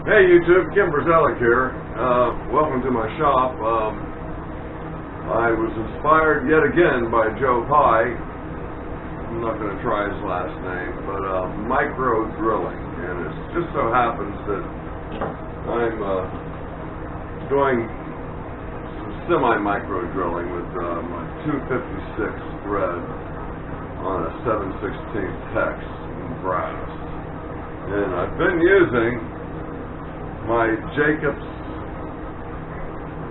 Hey YouTube, Kimberzelik here. Welcome to my shop. I was inspired yet again by Joe Pye. I'm not going to try his last name, but micro drilling. And it just so happens that I'm doing some semi-micro drilling with my 256 thread on a 7/16 hex in brass. And I've been using my Jacobs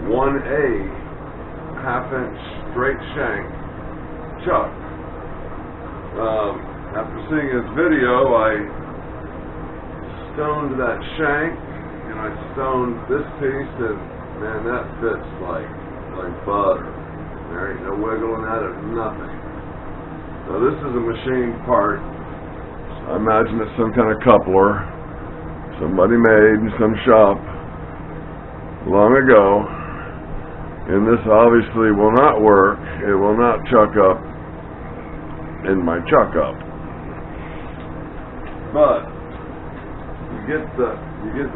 1A half-inch straight shank chuck. After seeing his video, I stoned that shank and I stoned this piece, and man, that fits like butter. There ain't no wiggling at it, nothing. So this is a machined part. I imagine it's some kind of coupler somebody made in some shop long ago, and this obviously will not work. It will not chuck up in my chuck up. But you get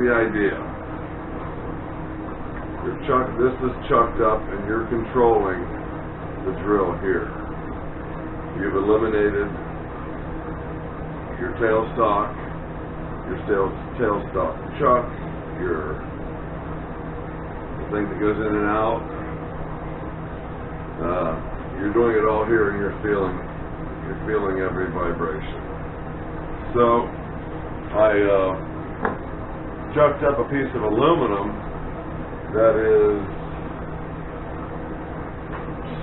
the idea. This is chucked up, and you're controlling the drill here. You've eliminated your tailstock, your tailstock chuck, the thing that goes in and out. You're doing it all here, and you're feeling every vibration. So I chucked up a piece of aluminum that is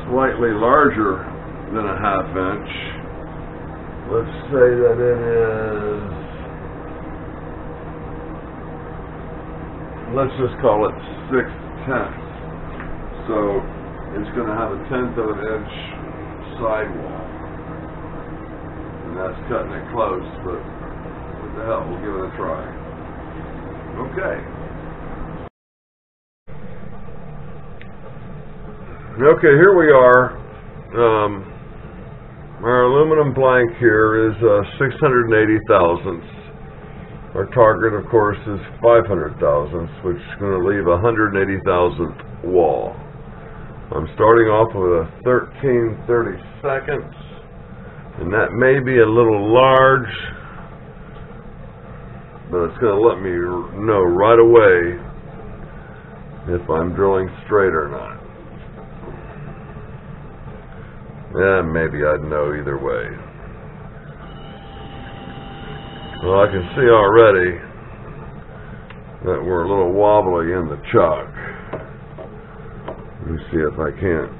slightly larger than a half-inch. Let's say that it is, let's just call it 6/10. So it's going to have a 1/10 of an inch sidewall. And that's cutting it close, but what the hell, we'll give it a try. Okay. Okay, here we are. Our aluminum blank here is 680 thousandths. Our target, of course, is 500 thousandths, which is going to leave a 180 thousandth wall. I'm starting off with a 13/32, and that may be a little large, but it's going to let me know right away if I'm drilling straight or not. Yeah, maybe I'd know either way. Well, I can see already that we're a little wobbly in the chuck. Let me see if I can't.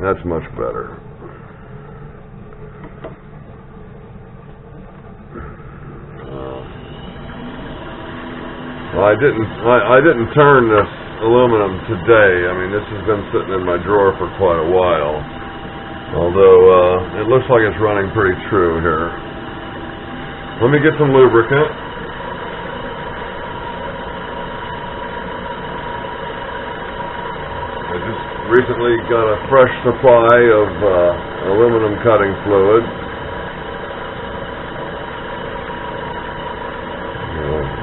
That's much better. Well, I didn't turn this aluminum today. I mean, this has been sitting in my drawer for quite a while. Although, it looks like it's running pretty true here. Let me get some lubricant. I just recently got a fresh supply of aluminum cutting fluid.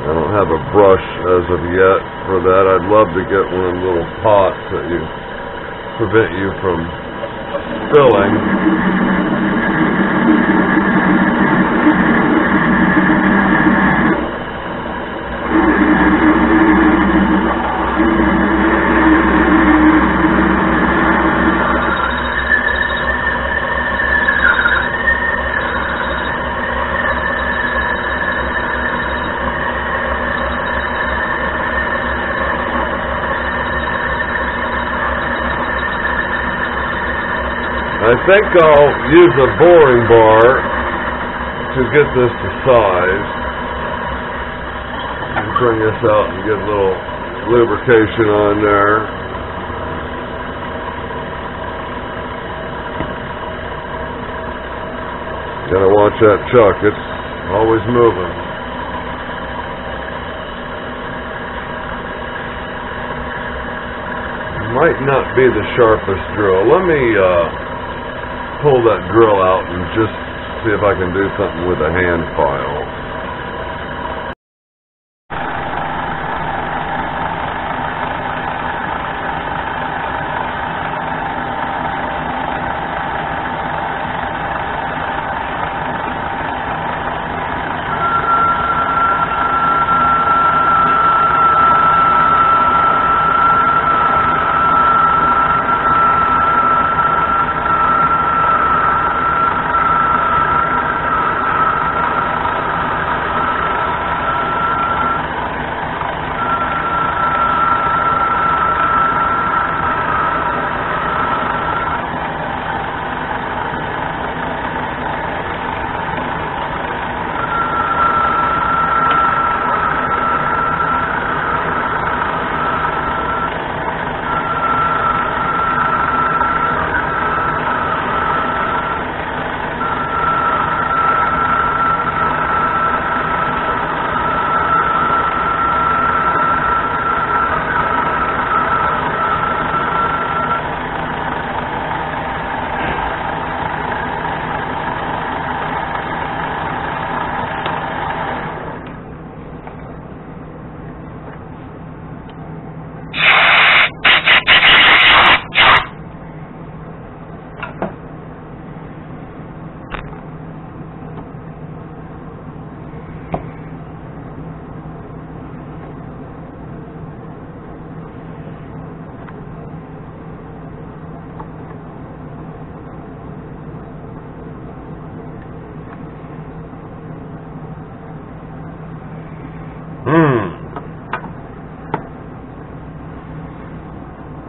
I don't have a brush as of yet for that. I'd love to get one of them little pots that prevent you from spilling. I think I'll use a boring bar to get this to size. And bring this out and get a little lubrication on there. Gotta watch that chuck, it's always moving. Might not be the sharpest drill. Let me pull that drill out and just see if I can do something with a hand file.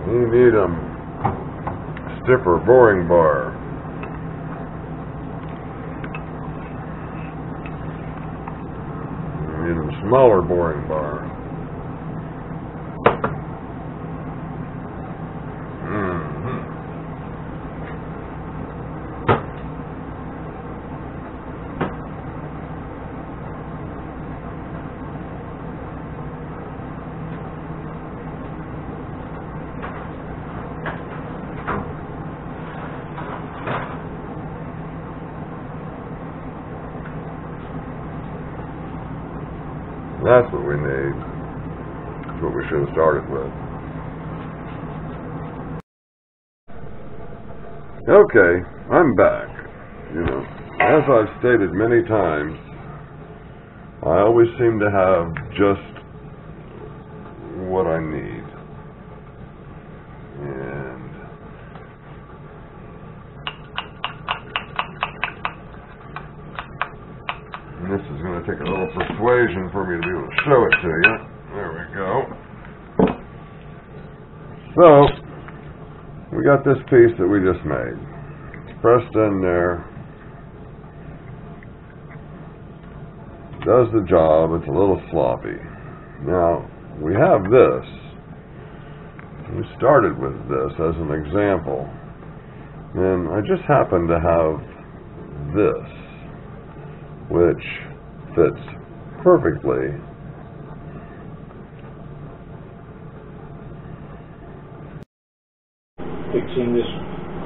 You need a stiffer boring bar. You need a smaller boring bar. That's what we need. That's what we should have started with. Okay, I'm back. You know, as I've stated many times, I always seem to have just what I need. And this is going to take a little persuasion for me to be able to show it to you. There we go. So, we got this piece that we just made. It's pressed in there. Does the job. It's a little sloppy. Now, we have this. We started with this as an example. And I just happen to have this, which fits perfectly fixing this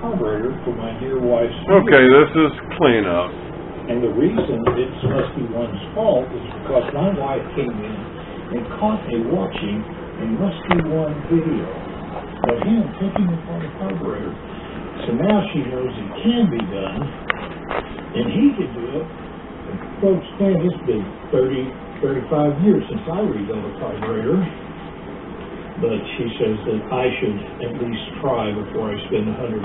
carburetor for my dear wife's Okay, this is cleanup. And the reason it's Musty One's fault is because my wife came in and caught me watching a Musty One video of him taking apart a carburetor. So now she knows it can be done, and he can do it. Folks, man, it's been 35 years since I rebuilt a carburetor, but she says that I should at least try before I spend $180.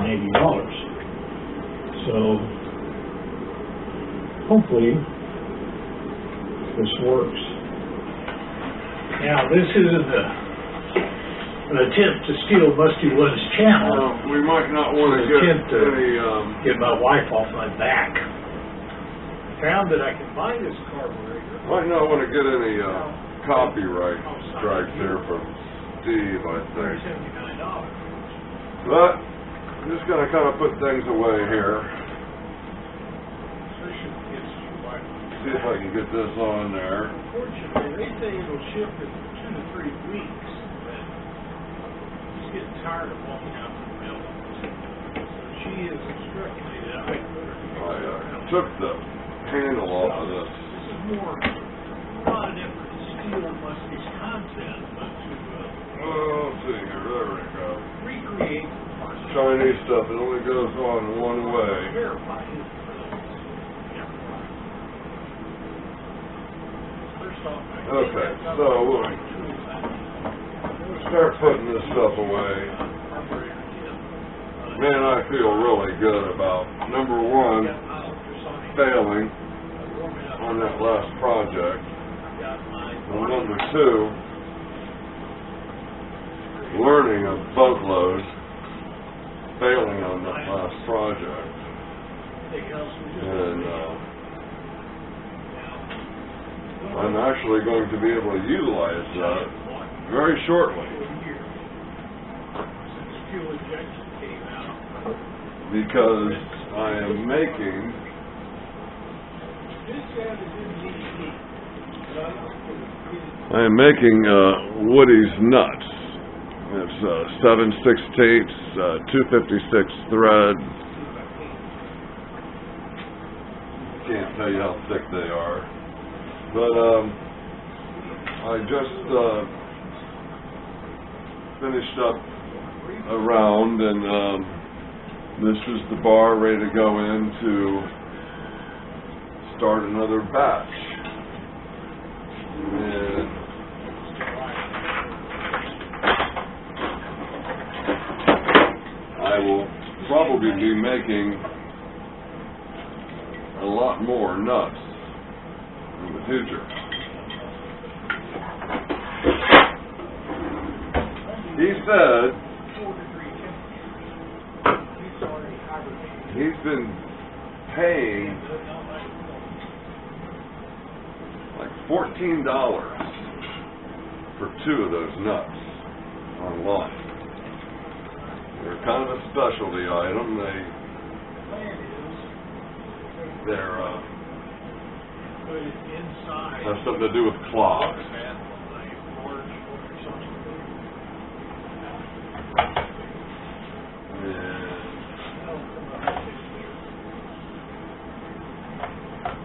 So, hopefully, this works. Now, this isn't an attempt to steal Musty One's channel. We might not want to get my wife off my back. Found that I can buy this carburetor. Might not want to get any copyright strikes here from Steve, I think. $79. But I'm just going to kind of put things away here. See if I can get this on there. Unfortunately, they say it'll ship in 2 to 3 weeks, but she's getting tired of walking out the mailbox. So she has instructed me that I put her to took the handle off of this. This is more, a lot of different steel mustache content, but to Oh, let's see here. There we go. recreate Chinese stuff, it only goes on one way. verify his First off, Okay, so we'll start putting this stuff away. Man, I feel really good about, number one, failing on that last project. And number two, learning a boatload, failing on that last project. And I'm actually going to be able to utilize that very shortly. Because I am making Woody's nuts. It's 7/16, 256 thread. Can't tell you how thick they are, but I just finished up a round, and this is the bar ready to go in to start another batch. And I will probably be making a lot more nuts in the future. He said he's been paying like $14 for 2 of those nuts online. They're kind of a specialty item. They're have something to do with clocks.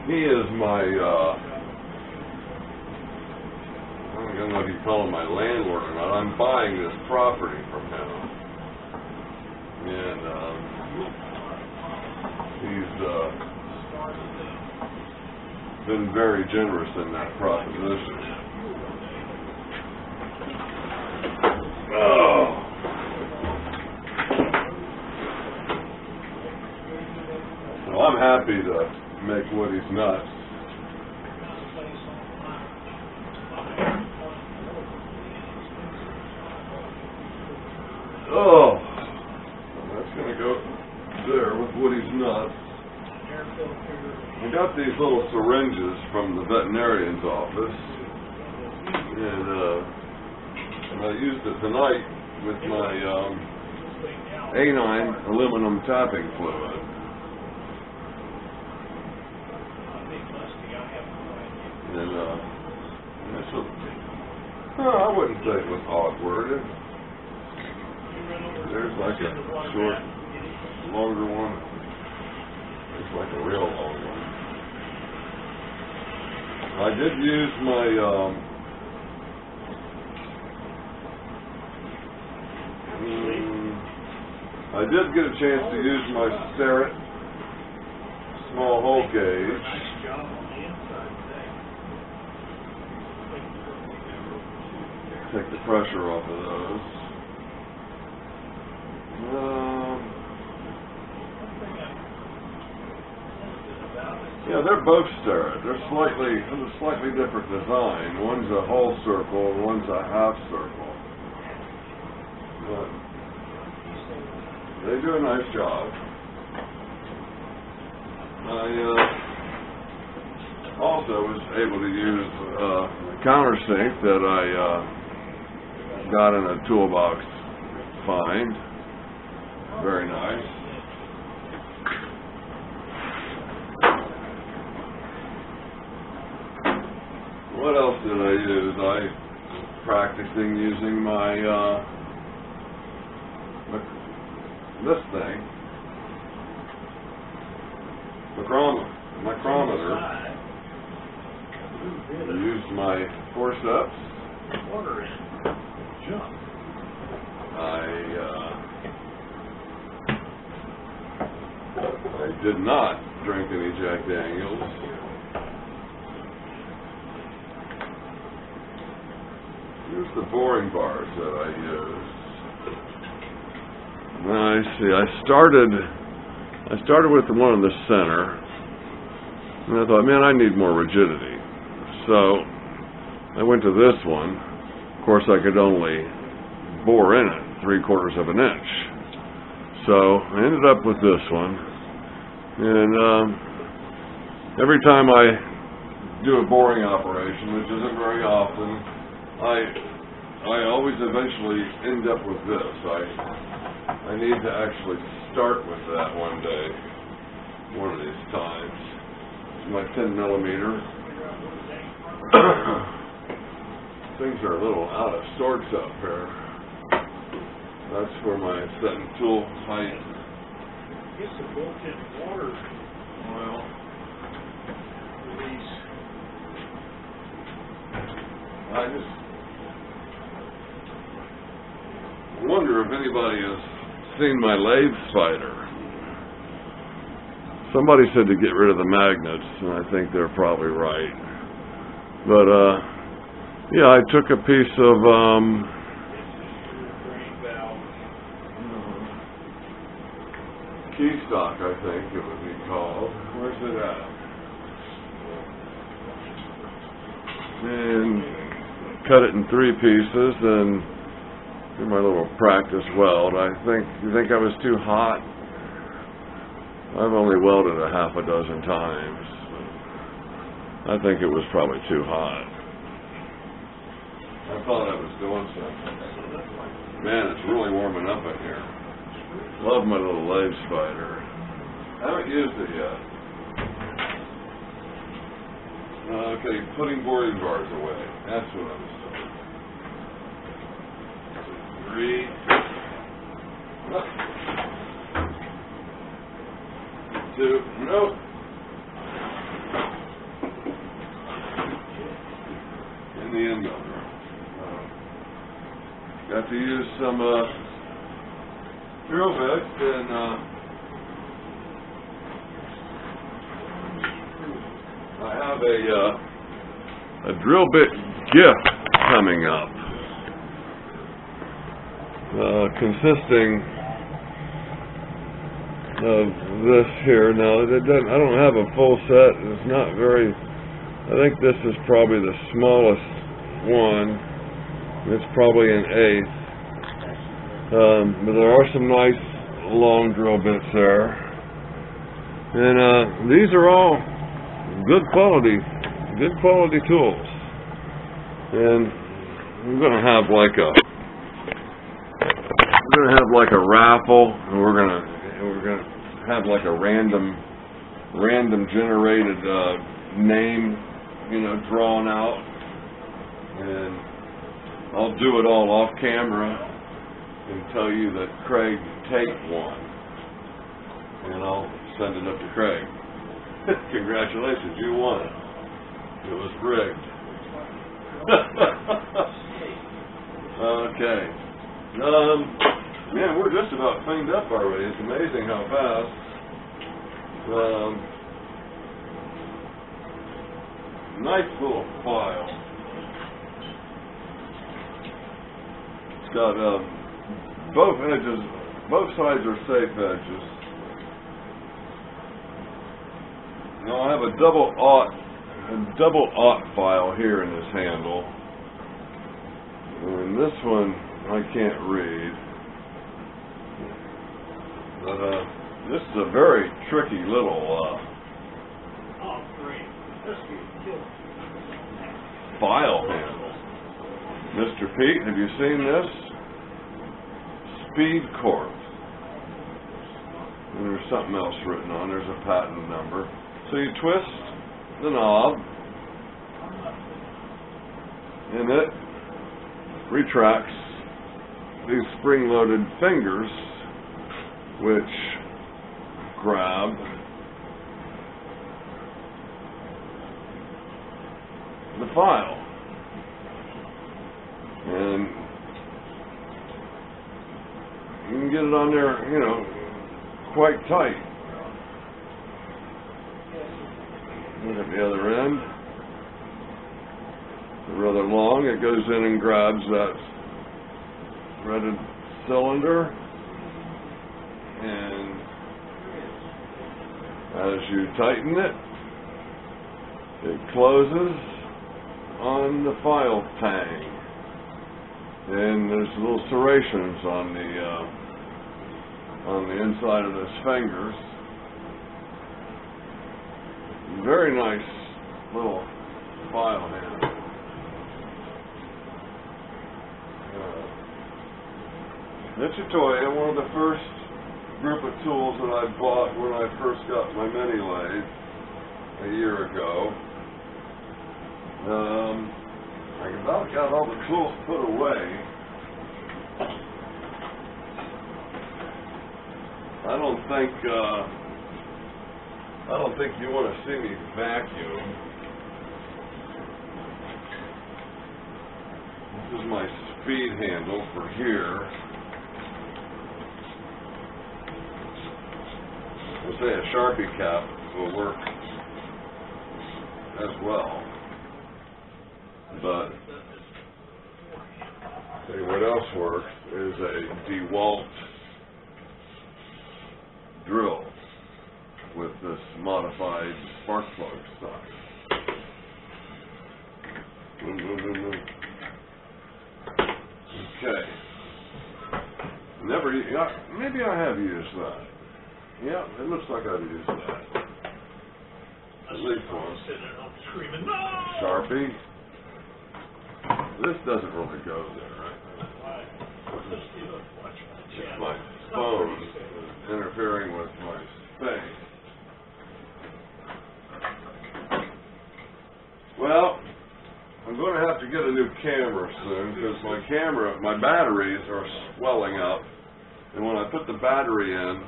He is my, I don't know if you call him my landlord or not. I'm buying this property from him. And he's been very generous in that proposition. Oh. So I'm happy to make Woody's nuts. Oh, that's going to go there with Woody's nuts. I got these little syringes from the veterinarian's office, and I used it tonight with my A9 aluminum tapping fluid. And I wouldn't say it was awkward. There's like a short, longer one. It's like a real long one. I did use my I did get a chance to use my Starrett small hole gauge. Take the pressure off of those. Yeah, they're both Starrett. They're a slightly different design. One's a whole circle and one's a half circle. But they do a nice job. I also was able to use a countersink that I got in a toolbox find. Very nice. What else did I use? I was practicing using my this thing micrometer. Used my forceps. Water in. Jump. I did not drink any Jack Daniels. Here's the boring bars that I used. I see. I started with the one in the center, and I thought, man, I need more rigidity. So I went to this one. Of course, I could only bore in it 3/4 of an inch. So I ended up with this one, and every time I do a boring operation, which isn't very often, I always eventually end up with this. I need to actually start with that one day, one of these times. It's my 10 millimeter. Things are a little out of sorts up here. That's for my setting tool height. It's a built-in water oil release. I just wonder if anybody has seen my lathe spider. Somebody said to get rid of the magnets, and I think they're probably right. But yeah, I took a piece of key stock, I think it would be called. Where's it at? And cut it in 3 pieces and do my little practice weld. You think I was too hot? I've only welded a half a dozen times. I think it was probably too hot. I thought I was doing something. Man, it's really warming up in here. Love my little lathe spider. I haven't used it yet. Okay, putting boring bars away. That's what I was doing. 3. 2. Nope. In the end over. Got to use some drill bit, and I have a drill bit gift coming up, consisting of this here. Now, I don't have a full set. It's not very. I think this is probably the smallest one. It's probably an 1/8. But there are some nice long drill bits there. And these are all good quality tools. And I'm gonna have like a raffle, and we're gonna have like a random generated name, drawn out, and I'll do it all off camera and tell you that Craig Tate won, and I'll send it up to Craig. Congratulations, you won. It was rigged. Okay. Man, we're just about cleaned up already. It's amazing how fast. Nice little file. It's got both sides are safe edges. Now I have a double aught file here in this handle, and this one I can't read. But this is a very tricky little file handle. Mr. Pete, have you seen this? Speed Corp. And there's something else written on. There's a patent number. So you twist the knob, and it retracts these spring-loaded fingers, which grab the file. And you can get it on there, you know, quite tight. Look at the other end. Rather long. It goes in and grabs that threaded cylinder, and as you tighten it, it closes on the file tang, and there's little serrations on the inside of those fingers. Very nice little file hand. Nichitoya, one of the first group of tools that I bought when I first got my mini lathe a year ago. I about got all the tools put away. I don't think you want to see me vacuum. This is my speed handle for here. We'll say a Sharpie cap will work as well. But see, what else works is a DeWalt drill with this modified spark plug stuff. Okay. Maybe I have used that. Yeah, it looks like I've used that. At least once. Sharpie. This doesn't really go there, right? It's my phone interfering with my space. Well, I'm going to have to get a new camera soon because my batteries are swelling up, and when I put the battery in,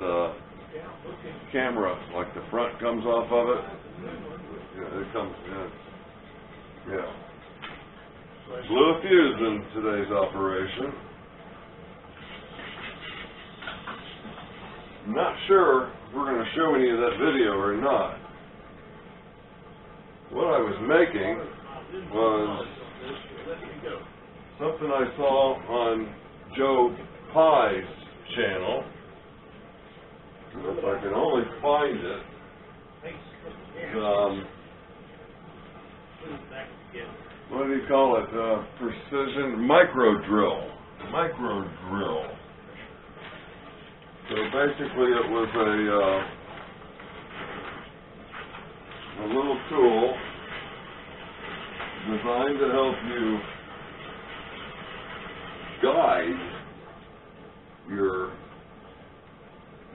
the camera, like the front comes off of it. Yeah, it comes in. Yeah. Blew a fuse in today's operation. I'm not sure if we're going to show any of that video or not. What I was making was something I saw on Joe Pye's channel. If I can only find it. What do you call it? Precision micro drill. So basically it was a little tool designed to help you guide your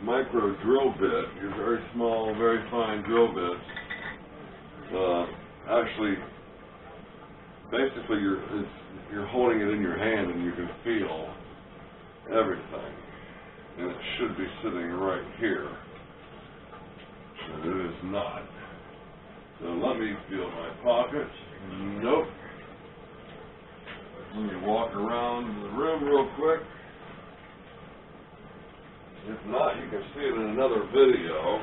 micro drill bit, your very small, very fine drill bits. Actually, basically you're holding it in your hand and you can feel everything. And it should be sitting right here. But it is not. So let me feel my pockets. Nope. Let me walk around the room real quick. If not, you can see it in another video.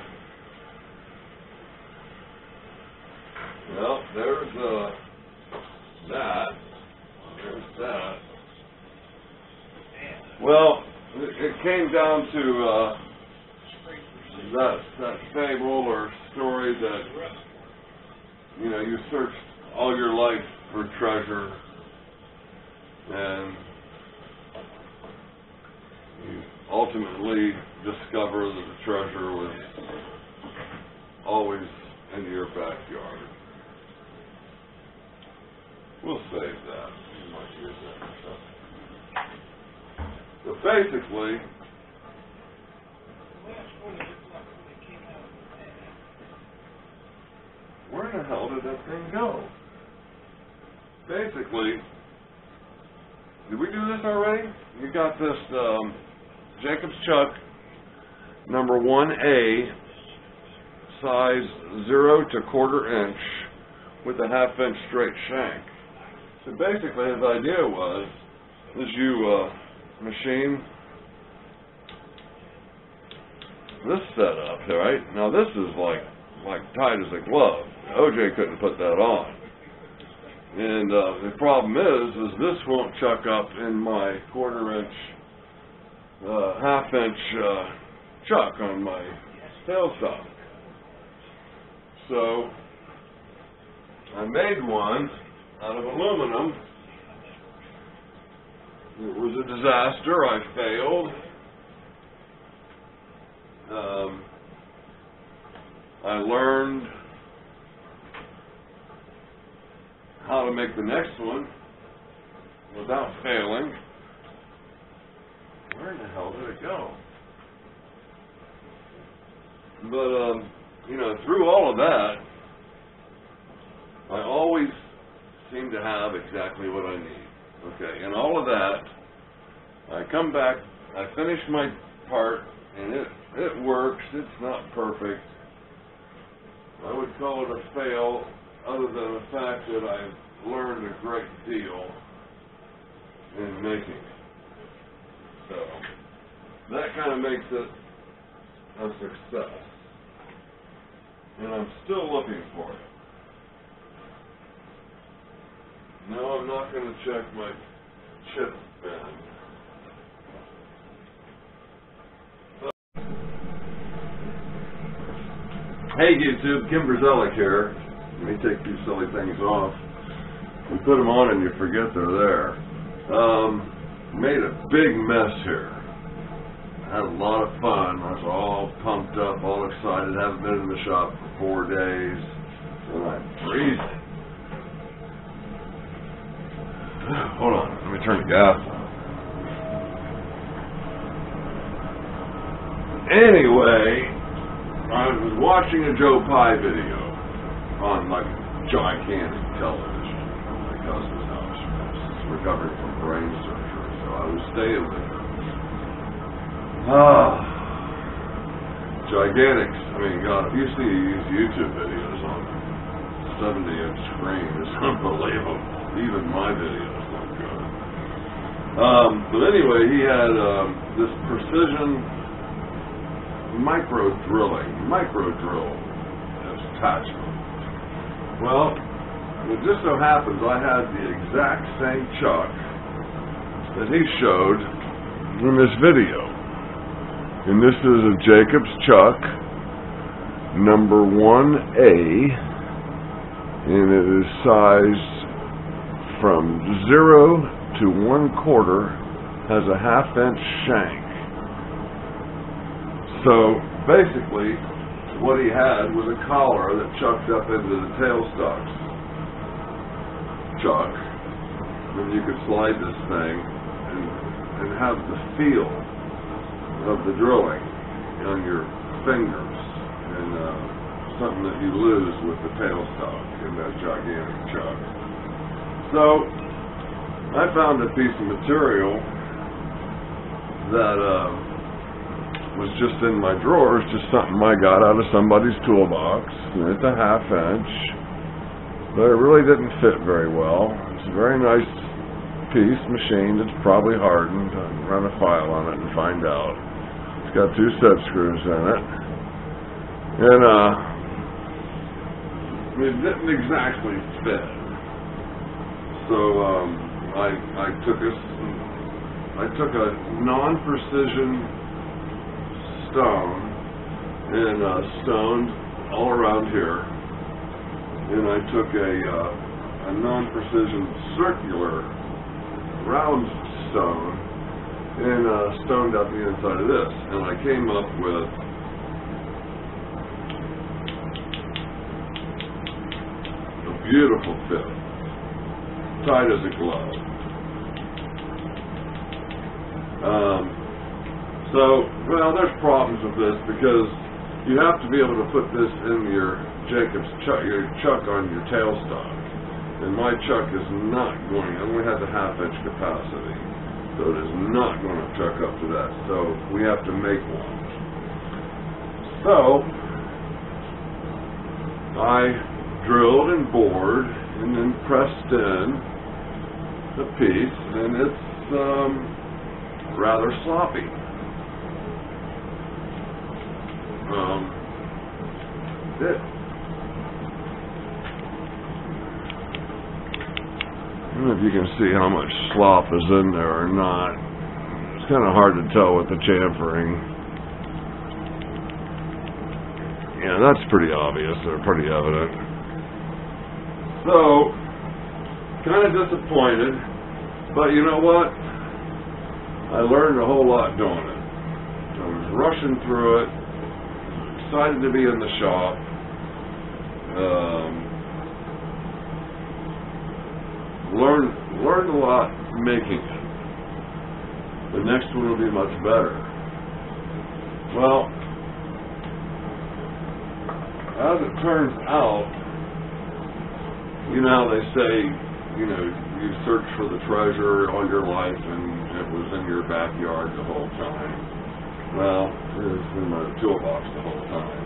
Well, there's that. There's that. Well, it came down to that fable or story that, you know, you searched all your life for treasure, and you ultimately discover that the treasure was always in your backyard. We'll save that. We might use that for something. So basically, where the hell did that thing go? Basically, did we do this already? You got this Jacob's Chuck number 1A, size 0 to 1/4 inch, with a 1/2 inch straight shank. So basically his idea was, is you machine this setup, right? Now this is like tight as a glove. OJ couldn't put that on. And the problem is this won't chuck up in my 1/4 inch, 1/2 inch chuck on my tailstock. So I made one out of aluminum. It was a disaster. I failed. I learned how to make the next one without failing. Where in the hell did it go? But, you know, through all of that, I always seem to have exactly what I need. Okay, and all of that, I come back, I finish my part, and it works. It's not perfect. I would call it a fail, other than the fact that I've learned a great deal in making it. So that kind of makes it a success. And I'm still looking for it. No, I'm not going to check my chip bin. Hey YouTube, Kimberzelik here. Let me take these silly things off. You put them on and you forget they're there. Made a big mess here. Had a lot of fun. I was all pumped up, all excited. Haven't been in the shop for 4 days. And I'm freezing. Hold on, let me turn the gas on. Anyway, I was watching a Joe Pye video on like gigantic television at my cousin's house. He's recovering from brain surgery, so I was staying with him. Gigantics. I mean, God, if you see these YouTube videos on 70-inch screen, it's unbelievable. Even my videos look good. But anyway, he had this precision micro drill attachment. Well, it just so happens I had the exact same chuck that he showed in this video. And this is a Jacobs chuck, number 1A, and it is sized from 0 to 1/4, has a 1/2 inch shank. So basically, what he had was a collar that chucked up into the tailstock chuck, and you could slide this thing and have the feel of the drilling on your fingers, and something that you lose with the tailstock in that gigantic chuck. So I found a piece of material that was just in my drawers, just something I got out of somebody's toolbox, and it's a 1/2 inch, but it really didn't fit very well. It's a very nice piece, machined. It's probably hardened. I'll run a file on it and find out. It's got 2 set screws in it, and it didn't exactly fit. So I took a non-precision stone and stoned all around here, and I took a non-precision circular round stone and stoned up the inside of this, and I came up with a beautiful fit, tight as a glove. So, well, there's problems with this because you have to be able to put this in your Jacobs chuck, your chuck on your tailstock. And my chuck is not going, it only has a 1/2 inch capacity, so it is not going to chuck up to that. So we have to make one. So I drilled and bored and then pressed in a piece, and it's rather sloppy. I don't know if you can see how much slop is in there or not. It's kind of hard to tell with the chamfering. Yeah, that's pretty obvious. They're pretty evident. So, kind of disappointed, but you know what? I learned a whole lot doing it. I was rushing through it, excited to be in the shop. Learned a lot making it. The next one will be much better. Well, as it turns out, you know how they say, you know, you search for the treasure all your life and it was in your backyard the whole time. Well, it was in my toolbox the whole time.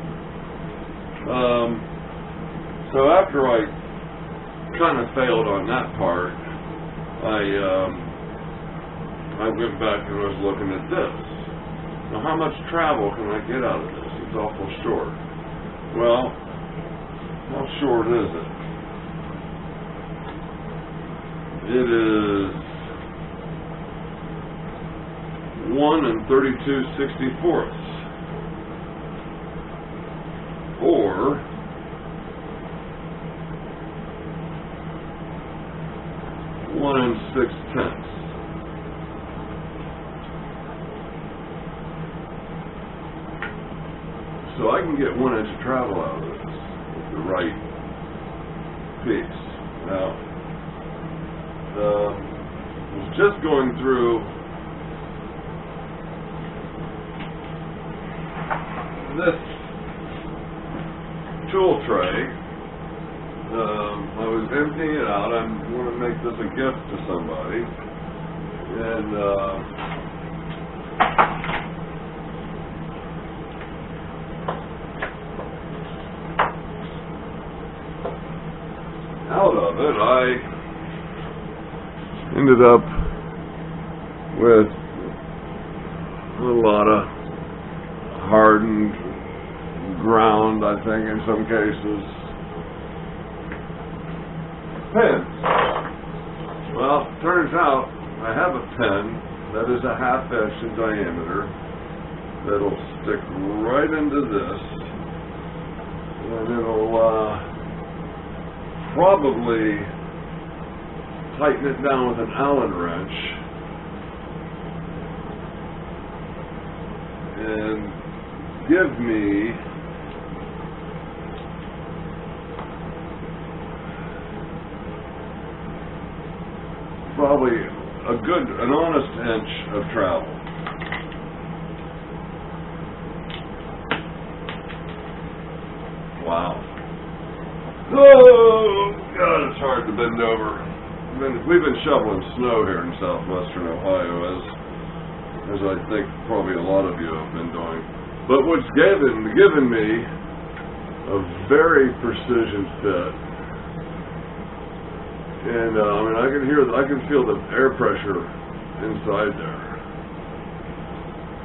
So after I kind of failed on that part, I went back and was looking at this. Now, how much travel can I get out of this? It's awful short. Well, how short is it? It is 1 32/64, or 1 6/10. So I can get 1 inch of travel out of this with the right piece. Now, I was just going through this tool tray. I was emptying it out. I want to make this a gift to somebody. And out of it, I ended up with a lot of hardened ground, I think, in some cases. Pins. Well, turns out I have a pin that is a 1/2 inch in diameter that'll stick right into this, and it'll probably tighten it down with an Allen wrench and give me probably an honest inch of travel. Wow. Oh, God, it's hard to bend over. We've been shoveling snow here in southwestern Ohio, as I think probably a lot of you have been doing. But what's given me a very precision fit. And I mean, I can feel the air pressure inside there.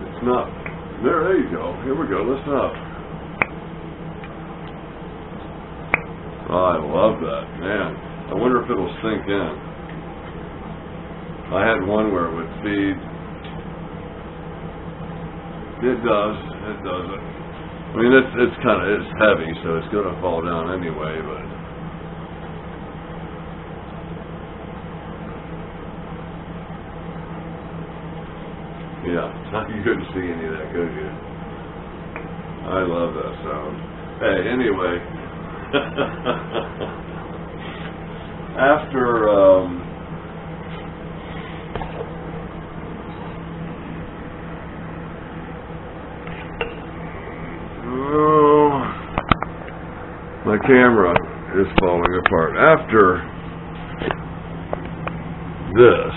It's not there. There you go. Here we go. Listen up. Oh, I love that, man. I wonder if it'll sink in. I had one where it would feed. It does. It doesn't. I mean, it's heavy, so it's going to fall down anyway, but. Yeah, you couldn't see any of that, could you? I love that sound. Hey, anyway, after my camera is falling apart. After this,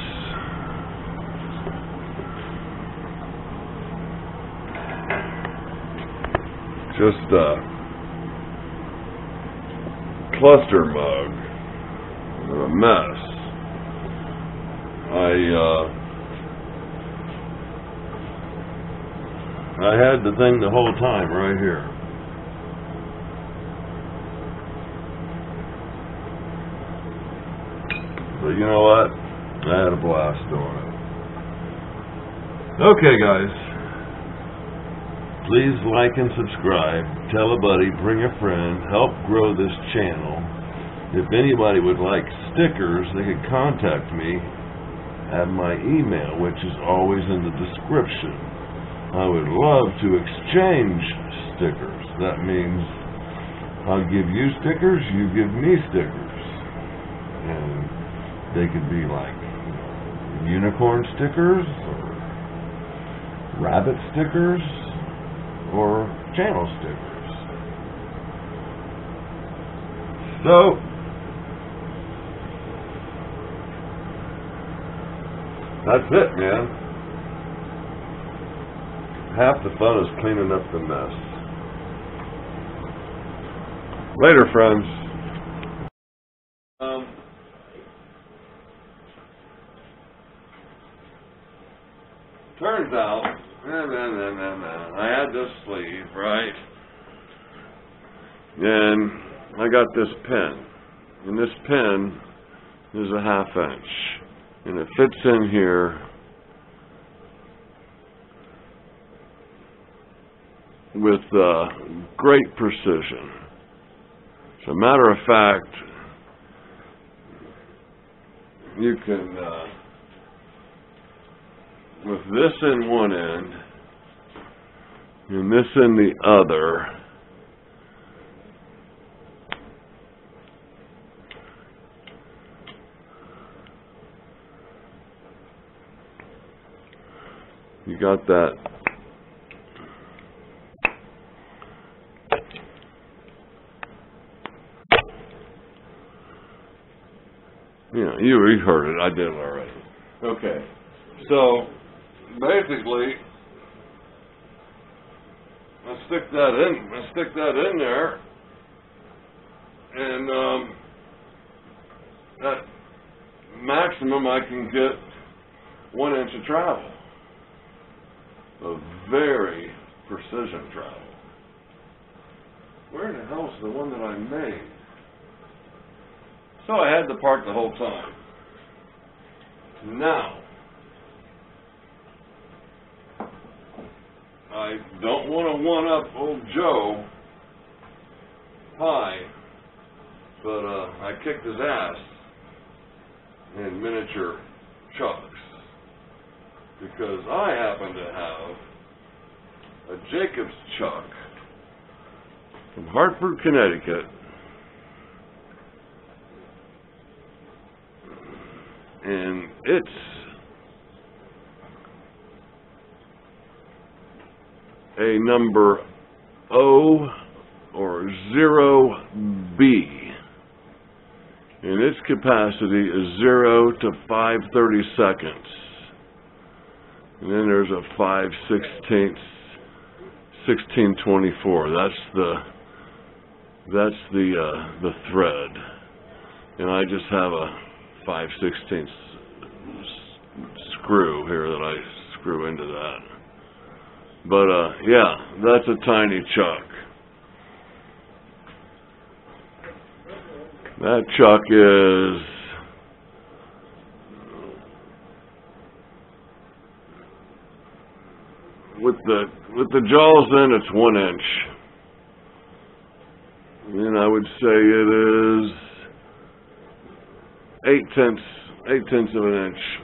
just cluster mug. A mess. I had the thing the whole time right here. But you know what? I had a blast doing it. Okay, guys. Please like and subscribe. Tell a buddy, bring a friend, help grow this channel. If anybody would like stickers, they could contact me at my email, which is always in the description. I would love to exchange stickers. That means I'll give you stickers, you give me stickers. And they could be like, unicorn stickers, or rabbit stickers, or channel stickers. So, that's it, man. Half the fun is cleaning up the mess. Later, friends. Turns out, I had this sleeve, right? And I got this pen. And this pen is a 1/2 inch. And it fits in here with great precision. As a matter of fact, you can, with this in one end and this in the other, you got that you heard it. I did it already. Okay. So basically, I stick that in there, and at maximum I can get 1 inch of travel. A very precision travel. Where the hell's the one that I made? So I had the part the whole time. Now, I don't want to one-up old Joe Pye, but I kicked his ass in miniature chucks because I happen to have a Jacobs chuck from Hartford, Connecticut, and it's a number O or 0B, and its capacity is 0 to 5/30 seconds. And then there's a 5/16, 1624. That's the thread, and I just have a 5/16 screw here that I screw into that. But yeah, that's a tiny chuck. That chuck is with the jaws in, it's 1 inch. And I would say it is 8/10 of an inch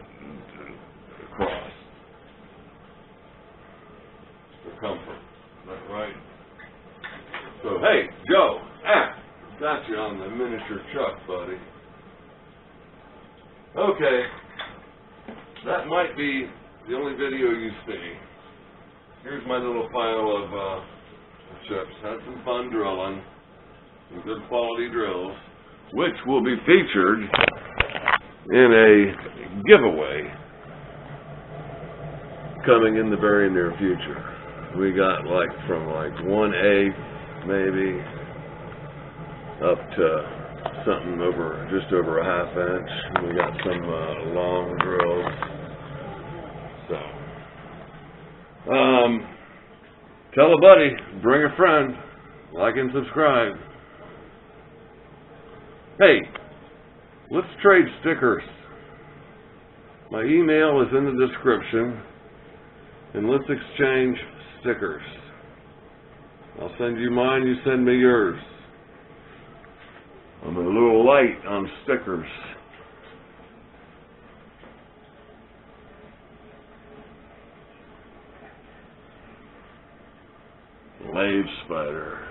across. Circumference. Is that right? So hey, Joe, got you on the miniature chuck, buddy. Okay, that might be the only video you see. Here's my little pile of chips. Had some fun drilling, some good quality drills, which will be featured in a giveaway coming in the very near future. We got from 1/8 maybe up to something over, just over a ½ inch. And we got some long drills. So, tell a buddy, bring a friend, like and subscribe. Hey, let's trade stickers. My email is in the description, and let's exchange stickers. I'll send you mine, you send me yours. I'm a little light on stickers. Lave spider.